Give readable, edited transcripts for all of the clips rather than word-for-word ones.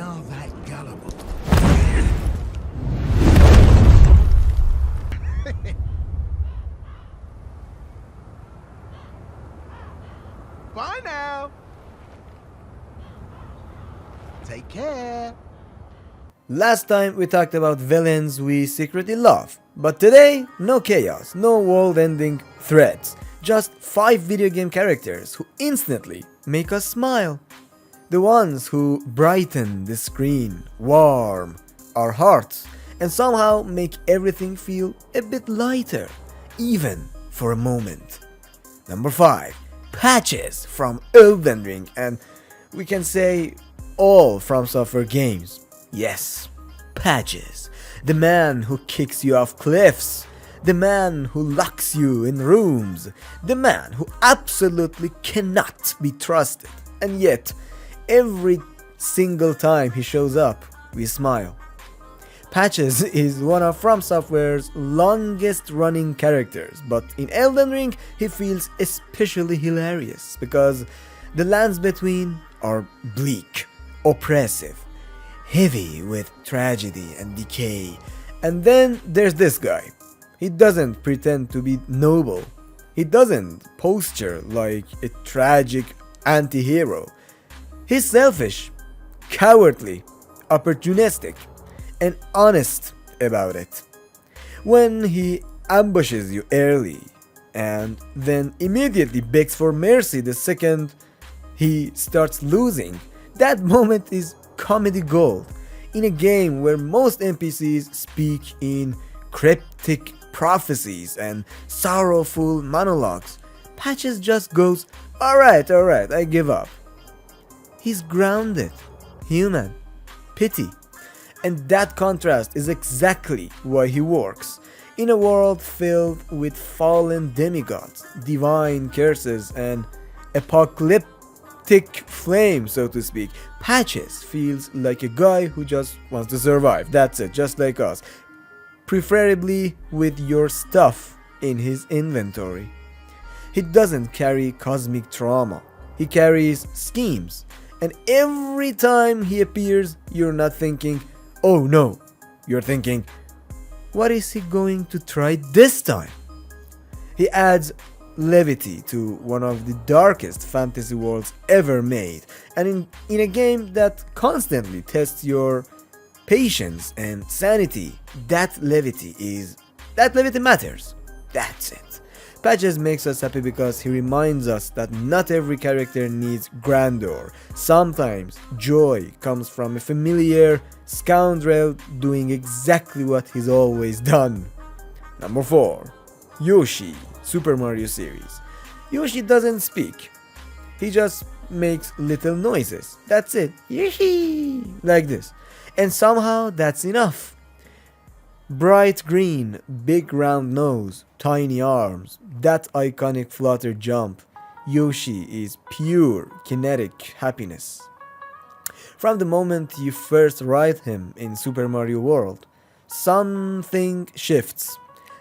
are that gullible. Bye now. Take care. Last time we talked about villains we secretly love, but today no chaos, no world-ending threats, just 5 video game characters who instantly make us smile. The ones who brighten the screen, warm our hearts, and somehow make everything feel a bit lighter, even for a moment. Number 5. Patches from Elden Ring, and we can say all From Software games. Yes, Patches. The man who kicks you off cliffs. The man who locks you in rooms. The man who absolutely cannot be trusted. And yet, every single time he shows up, we smile. Patches is one of From Software's longest running characters, but in Elden Ring he feels especially hilarious because the lands between are bleak, oppressive, heavy with tragedy and decay. And then there's this guy. He doesn't pretend to be noble. He doesn't posture like a tragic anti-hero. He's selfish, cowardly, opportunistic, and honest about it. When he ambushes you early and then immediately begs for mercy the second he starts losing, that moment is comedy gold. In a game where most NPCs speak in cryptic prophecies and sorrowful monologues, Patches just goes, alright, I give up. He's grounded, human, pity. And that contrast is exactly why he works. In a world filled with fallen demigods, divine curses, and apocalyptic flame, so to speak, Patches feels like a guy who just wants to survive. That's it, just like us. Preferably with your stuff in his inventory. He doesn't carry cosmic trauma. He carries schemes. And every time he appears, you're not thinking, oh no, you're thinking, what is he going to try this time? He adds levity to one of the darkest fantasy worlds ever made, and in a game that constantly tests your patience and sanity, that levity matters. That's it. Patches makes us happy because he reminds us that not every character needs grandeur. Sometimes joy comes from a familiar scoundrel doing exactly what he's always done. Number 4. Yoshi, Super Mario series. Yoshi doesn't speak. He just makes little noises. That's it. Yoshi! Like this. And somehow that's enough. Bright green, big round nose, tiny arms, that iconic flutter jump. Yoshi is pure kinetic happiness. From the moment you first ride him in Super Mario World, something shifts.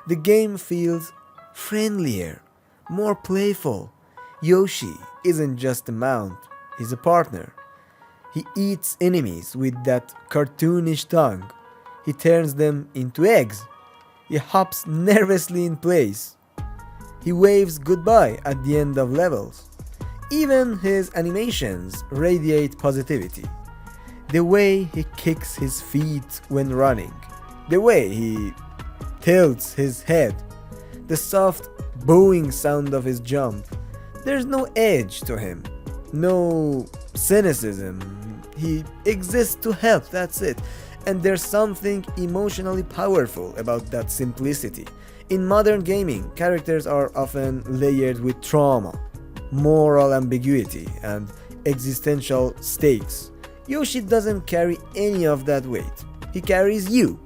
The game feels friendlier, more playful. Yoshi isn't just a mount, he's a partner. He eats enemies with that cartoonish tongue. He turns them into eggs. He hops nervously in place. He waves goodbye at the end of levels. Even his animations radiate positivity. The way he kicks his feet when running, the way he tilts his head, the soft bowing sound of his jump. There's no edge to him, no cynicism. He exists to help, that's it. And there's something emotionally powerful about that simplicity. In modern gaming, characters are often layered with trauma, moral ambiguity, and existential stakes. Yoshi doesn't carry any of that weight. He carries you.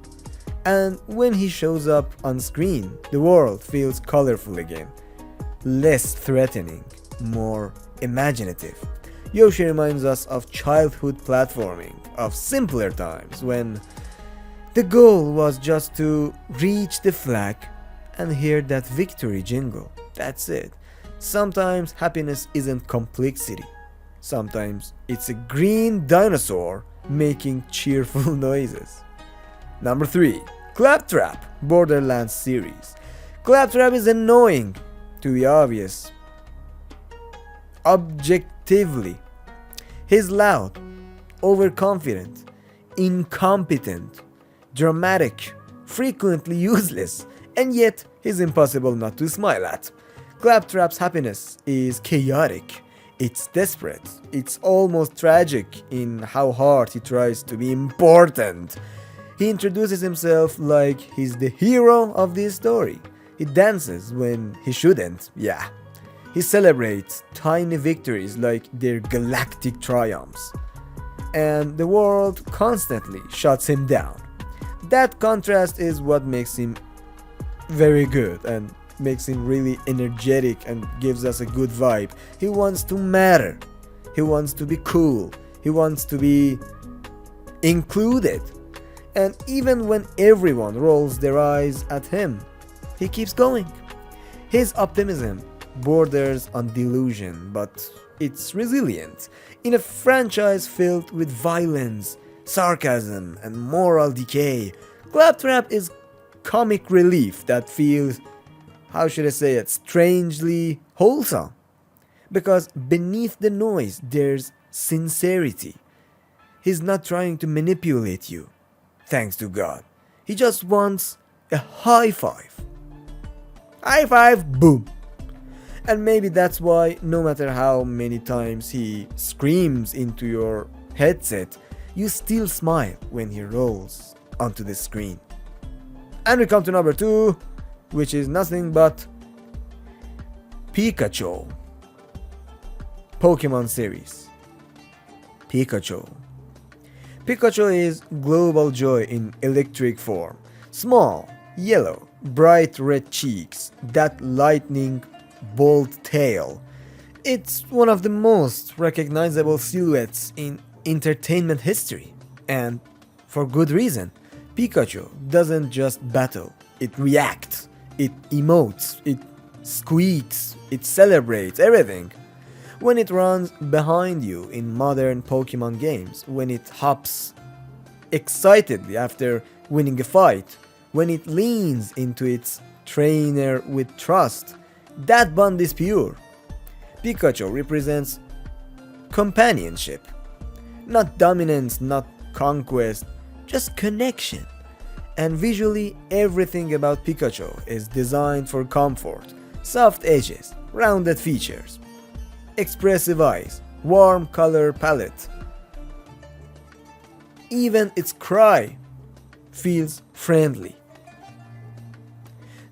And when he shows up on screen, the world feels colorful again. Less threatening, more imaginative. Yoshi reminds us of childhood platforming, of simpler times when the goal was just to reach the flag and hear that victory jingle. That's it. Sometimes happiness isn't complexity. Sometimes it's a green dinosaur making cheerful noises. Number 3. Claptrap, Borderlands series. Claptrap is annoying, to be obvious. Objectively, he's loud, overconfident, incompetent, dramatic, frequently useless, and yet he's impossible not to smile at. Claptrap's happiness is chaotic, it's desperate, it's almost tragic in how hard he tries to be important. He introduces himself like he's the hero of this story. He dances when he shouldn't, yeah. He celebrates tiny victories like they're galactic triumphs. And the world constantly shuts him down. That contrast is what makes him very good and makes him really energetic and gives us a good vibe. He wants to matter. He wants to be cool. He wants to be included. And even when everyone rolls their eyes at him, he keeps going. His optimism borders on delusion, but it's resilient. In a franchise filled with violence, sarcasm, and moral decay, Claptrap is comic relief that feels, how should I say it, strangely wholesome. Because beneath the noise, there's sincerity. He's not trying to manipulate you, thanks to God. He just wants a high five. High five, boom. And maybe that's why no matter how many times he screams into your headset, you still smile when he rolls onto the screen. And we come to number 2, which is nothing but Pikachu. Pokémon series. Pikachu. Pikachu is global joy in electric form. Small, yellow, bright red cheeks, that lightning bold tail. It's one of the most recognizable silhouettes in entertainment history. And for good reason. Pikachu doesn't just battle, it reacts, it emotes, it squeaks, it celebrates everything. When it runs behind you in modern Pokémon games, when it hops excitedly after winning a fight, when it leans into its trainer with trust, that bond is pure. Pikachu represents companionship. Not dominance, not conquest, just connection. And visually, everything about Pikachu is designed for comfort. Soft edges, rounded features, expressive eyes, warm color palette. Even its cry feels friendly.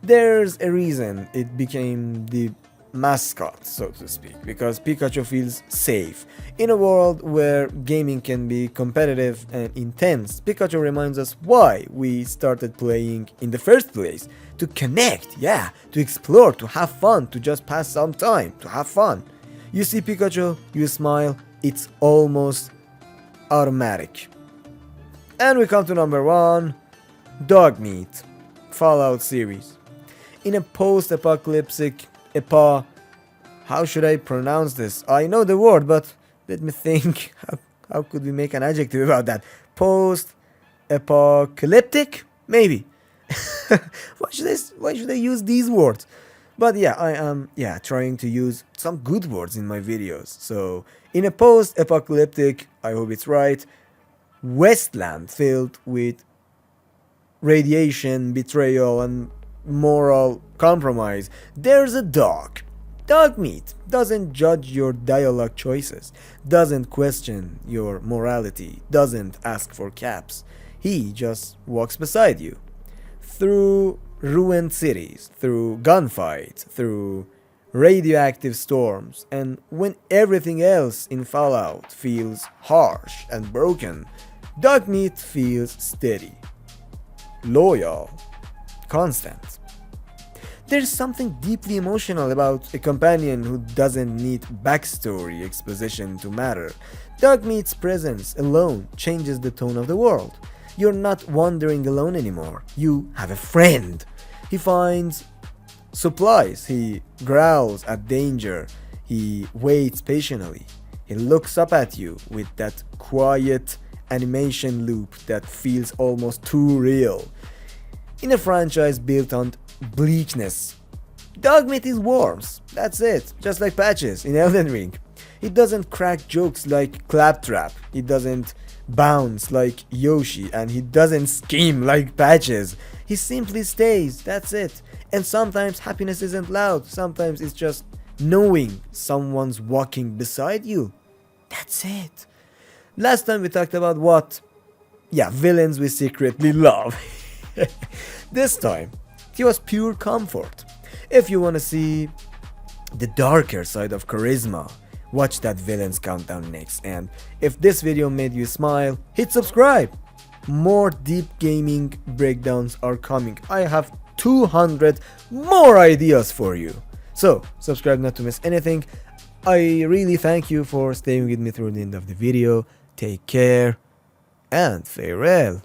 There's a reason it became the mascot, so to speak, because Pikachu feels safe. In a world where gaming can be competitive and intense, Pikachu reminds us why we started playing in the first place. To connect, yeah, to explore, to have fun, to just pass some time, to have fun. You see Pikachu, you smile, it's almost automatic. And we come to number 1, Dogmeat, Fallout series. In a post-apocalyptic how should I pronounce this? I know the word, but let me think. How could we make an adjective about that? Post-apocalyptic? Maybe. Why should I use these words? But yeah, I am trying to use some good words in my videos. So, in a post-apocalyptic, I hope it's right, wasteland filled with radiation, betrayal, and moral compromise, there's a dog. Dogmeat doesn't judge your dialogue choices, doesn't question your morality, doesn't ask for caps. He just walks beside you. Through ruined cities, through gunfights, through radioactive storms, and when everything else in Fallout feels harsh and broken, Dogmeat feels steady, loyal, constant. There's something deeply emotional about a companion who doesn't need backstory exposition to matter. Dogmeat's presence alone changes the tone of the world. You're not wandering alone anymore. You have a friend. He finds supplies. He growls at danger. He waits patiently. He looks up at you with that quiet animation loop that feels almost too real. In a franchise built on bleakness, Dogmeat is warms, that's it, just like Patches in Elden Ring. He doesn't crack jokes like Claptrap, he doesn't bounce like Yoshi, and he doesn't scheme like Patches. He simply stays, that's it. And sometimes happiness isn't loud, sometimes it's just knowing someone's walking beside you. That's it. Last time we talked about what? Yeah, villains we secretly love. This time, it was pure comfort. If you wanna see the darker side of charisma, watch that villains countdown next. And if this video made you smile, hit subscribe. More deep gaming breakdowns are coming. I have 200 more ideas for you. So subscribe not to miss anything. I really thank you for staying with me through the end of the video. Take care and farewell.